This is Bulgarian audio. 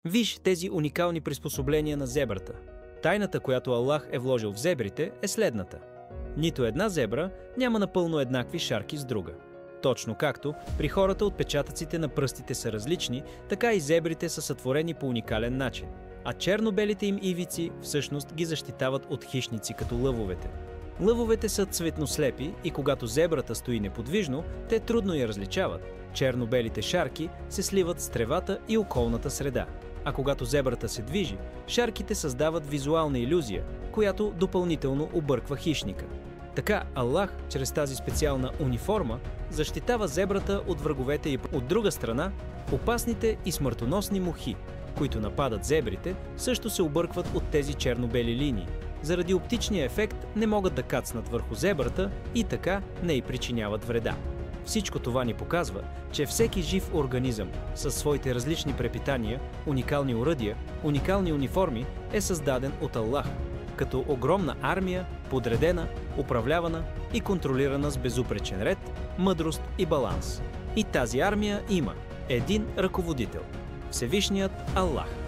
Виж тези уникални приспособления на зебрата. Тайната, която Аллах е вложил в зебрите, е следната. Нито една зебра няма напълно еднакви шарки с друга. Точно както при хората отпечатъците на пръстите са различни, така и зебрите са сътворени по уникален начин, а черно-белите им ивици всъщност ги защитават от хищници като лъвовете. Лъвовете са цветнослепи и когато зебрата стои неподвижно, те трудно я различават. Черно-белите шарки се сливат с тревата и околната среда, а когато зебрата се движи, шарките създават визуална илюзия, която допълнително обърква хищника. Така Аллах, чрез тази специална униформа, защитава зебрата от враговете и от друга страна, опасните и смъртоносни мухи, които нападат зебрите, също се объркват от тези черно-бели линии. Заради оптичния ефект не могат да кацнат върху зебрата и така не й причиняват вреда. Всичко това ни показва, че всеки жив организъм със своите различни препитания, уникални оръдия, уникални униформи е създаден от Аллах, като огромна армия, подредена, управлявана и контролирана с безупречен ред, мъдрост и баланс. И тази армия има един ръководител – Всевишният Аллах.